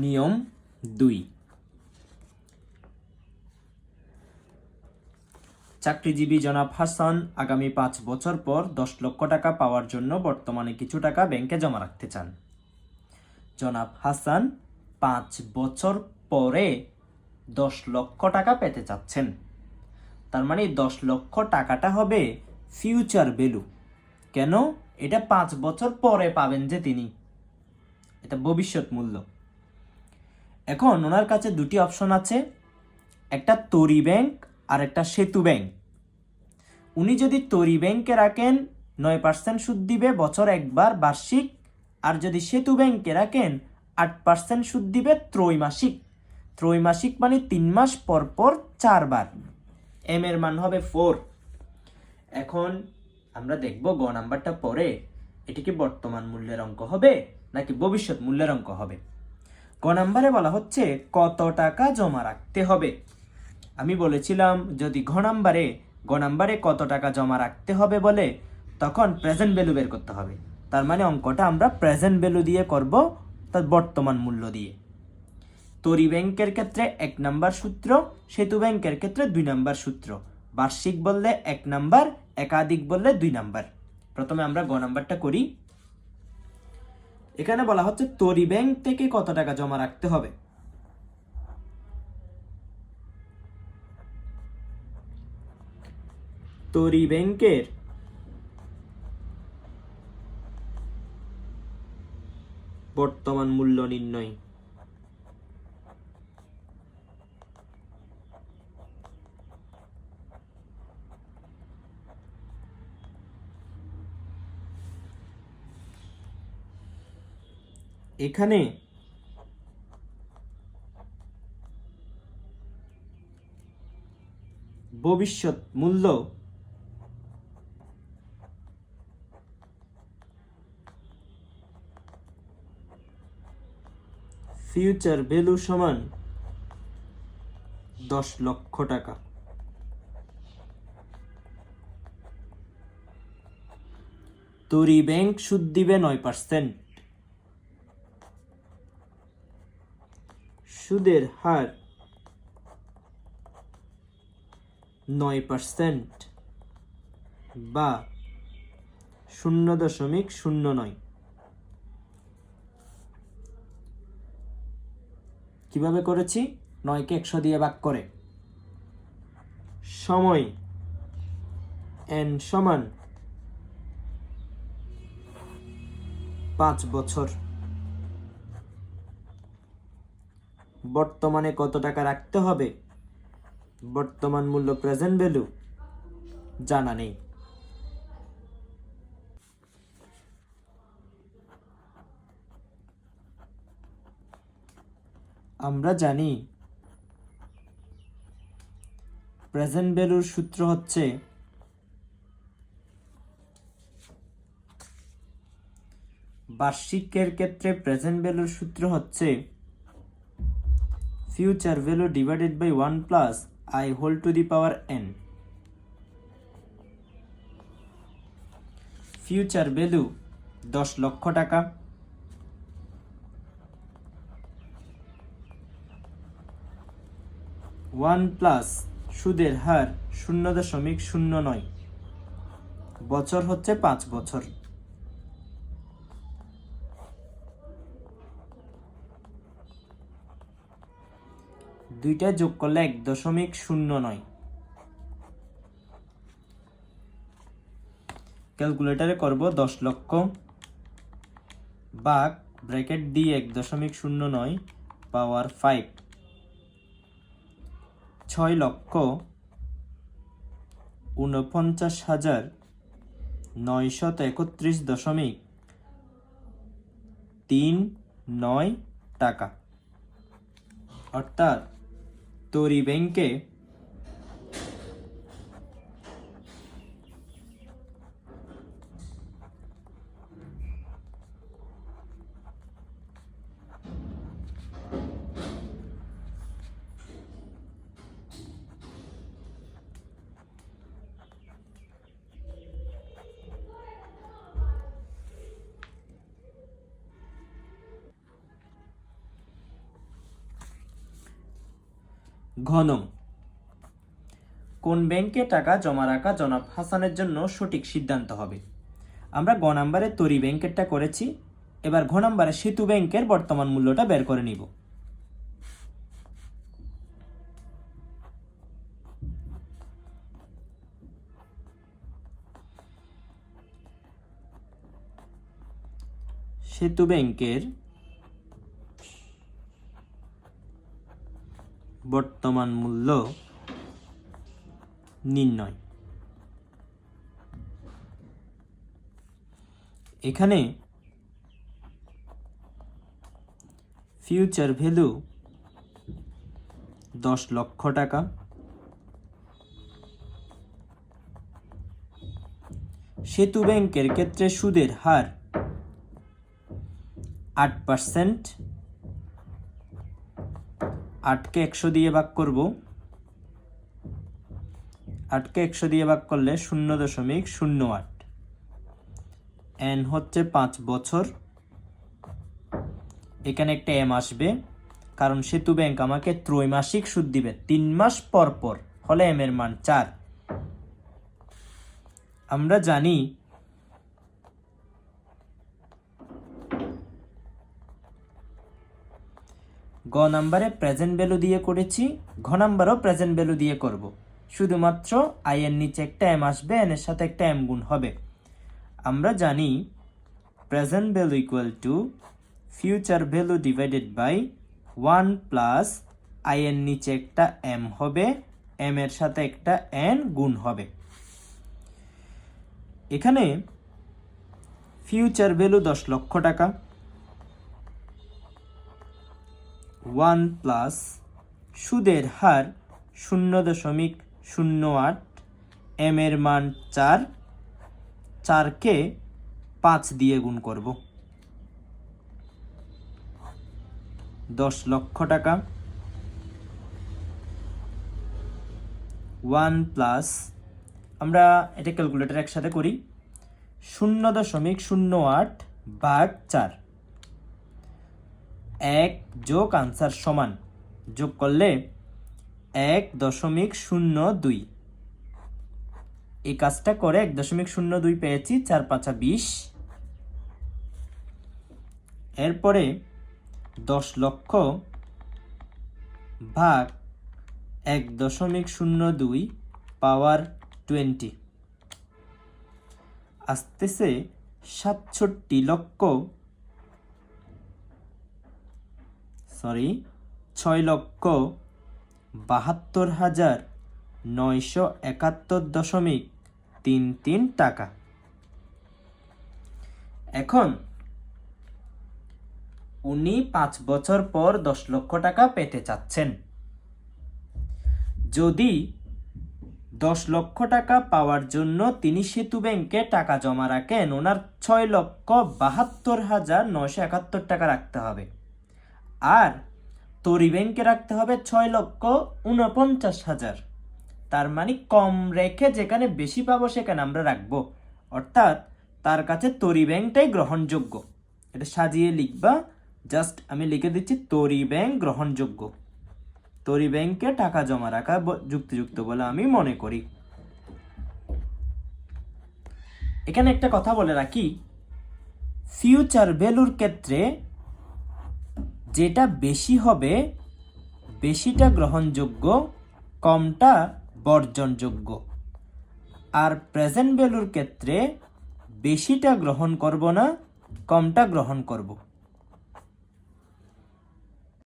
নিয়ম 2, চাকরিজীবী জনাব হাসান আগামী 5 বছর পর 10 লক্ষ টাকা পাওয়ার জন্য বর্তমানে কিছু টাকা ব্যাংকে জমা রাখতে চান। জনাব হাসান 5 বছর পরে 10 লক্ষ টাকা পেতে চাচ্ছেন। তার মানে 10 লক্ষ টাকাটা হবে ফিউচার ভ্যালু। কেন? এটা 5 বছর পরে পাবেন যে তিনি, এটা ভবিষ্যৎ মূল্য। এখন ওনার কাছে দুটি অপশন আছে, একটা তরি ব্যাংক আর একটা সেতু ব্যাংক। উনি যদি তরি ব্যাংকে রাখেন 9% সুদ দিবে বছর একবার বার্ষিক, আর যদি সেতু ব্যাংকে রাখেন 8% সুদ দিবে ত্রৈমাসিক। ত্রৈমাসিক মানে 3 মাস পর পর 4 বার। এম এর মান হবে 4। এখন আমরা দেখব গ নাম্বারটা পরে এটি কি বর্তমান মূল্যের অঙ্ক হবে নাকি ভবিষ্যৎ মূল্যের অঙ্ক হবে। গ নাম্বারে বলা হচ্ছে কত টাকা জমা রাখতে হবে। আমি বলেছিলাম যদি গ নাম্বারে কত টাকা জমা রাখতে হবে বলে, তখন প্রেজেন্ট ভ্যালু বের করতে হবে। তার মানে অঙ্কটা আমরা প্রেজেন্ট ভ্যালু দিয়ে করব, তার বর্তমান মূল্য দিয়ে। তরি ব্যাংকের ক্ষেত্রে 1 নাম্বার সূত্র, সেতু ব্যাংকের ক্ষেত্রে 2 নাম্বার সূত্র। বার্ষিক বললে 1 নাম্বার, একাধিক বললে 2 নাম্বার। প্রথমে আমরা গ নাম্বারটা করি। এখানে বলা হচ্ছে তরি ব্যাংক থেকে কত টাকা জমা রাখতে হবে। তরি ব্যাংকের বর্তমান মূল্য নির্ণয়। এখানে ভবিষ্যৎ মূল্য ফিউচার ভ্যালু সমান 10 লক্ষ টাকা। তরি ব্যাংক সুদ দিবে 9%। সুদের হার 9% বা 0.09। কিভাবে করেছি? 9কে 100 দিয়ে ভাগ করে। সময় n সমান 5 বছর। বর্তমানে কত টাকা রাখতে হবে, বর্তমান মূল্য প্রেজেন্ট ভ্যালু জানা নেই। আমরা জানি প্রেজেন্ট ভ্যালুর সূত্র হচ্ছে বার্ষিকের ক্ষেত্রে প্রেজেন্ট ভ্যালুর সূত্র হচ্ছে future value divided by 1 plus i whole to the power n। Future value 10 lakh টাকা, 1 প্লাস সুদের হার 0.09, বছর হচ্ছে 5 বছর। দুইটা যোগ করলে 1.09। ক্যালকুলেটরে করব 10 লক্ষ ভাগ ব্র্যাকেট দিয়ে 1.09 পাওয়ার 5, 6,49,931.39 টাকা। অর্থাৎ তরি ব্যাংকে ঘ নং, কোন ব্যাংকে টাকা জমা রাখা জনাব হাসানের জন্য সঠিক সিদ্ধান্ত হবে? আমরা গ নাম্বারে তরি ব্যাংকেরটা করেছি, এবার ঘ নাম্বারে সেতু ব্যাংকের বর্তমান মূল্যটা বের করে নিব। সেতু ব্যাংকের বর্তমান মূল্য নির্ণয়। এখানে ফিউচার ভ্যালু 10 লক্ষ টাকা, সেতু ব্যাংকের ক্ষেত্রে সুদের হার 8%, 8কে 100 দিয়ে ভাগ করব, 8কে 100 দিয়ে ভাগ করলে 0.08, এন হচ্ছে 5 বছর, এখানে একটা এম আসবে কারণ সেতু ব্যাংক আমাকে ত্রৈমাসিক সুদ দিবে, 3 মাস পর পর, হলে এম এর মান 4। আমরা জানি গ নাম্বারে প্রেজেন্ট ভ্যালু দিয়ে করেছি, ঘ নাম্বারও প্রেজেন্ট ভ্যালু দিয়ে করব, শুধুমাত্র আই এর নিচে একটা এম আসবে, এন এর সাথে একটা এম গুণ হবে। আমরা জানি present value equal to future value divided by 1 plus i এর নিচে একটা এম হবে, এম এর সাথে একটা এন গুণ হবে। এখানে ফিউচার ভ্যালু 10 লক্ষ টাকা, 1 প্লাস সুদের হার 0.08, এম এর মান 4, 4কে 5 দিয়ে গুণ করব, 10 লক্ষ টাকা, 1 প্লাস, আমরা এটা ক্যালকুলেটর একসাথে করি, 0.08 ভাগ 4, 1 যোগ আনসার সমান, যোগ করলে 1.02, এই কাজটা করে 1.02 পেয়েছি, 4 5 20। এরপরে 10 লক্ষ ভাগ 1.02 পাওয়ার 20 আসতেছে 6,72,971.33 টাকা। এখন উনি 5 বছর পর 10 লক্ষ টাকা পেতে চাচ্ছেন। যদি 10 লক্ষ টাকা পাওয়ার জন্য তিনি সেতু ব্যাংকে টাকা জমা রাখেন, ওনার 6,72,971 টাকা রাখতে হবে, আর তরি ব্যাংকে রাখতে হবে 6,49,000। তার মানে কম রেখে যেখানে বেশি পাবো সেখানে আমরা রাখবো, অর্থাৎ তার কাছে তরি ব্যাংকটাই গ্রহণযোগ্য। এটা সাজিয়ে লিখবা, জাস্ট আমি লিখে দিচ্ছি তরি ব্যাংক গ্রহণযোগ্য, তরি ব্যাংকে টাকা জমা রাখা যুক্তিযুক্ত বলে আমি মনে করি। এখানে একটা কথা বলে রাখি, ফিউচার ভ্যালুর ক্ষেত্রে যেটা বেশি হবে বেশিটা গ্রহণযোগ্য, কমটা বর্জনযোগ্য, আর প্রেজেন্ট ভ্যালুর ক্ষেত্রে বেশিটা গ্রহণ করব না, কমটা গ্রহণ করব।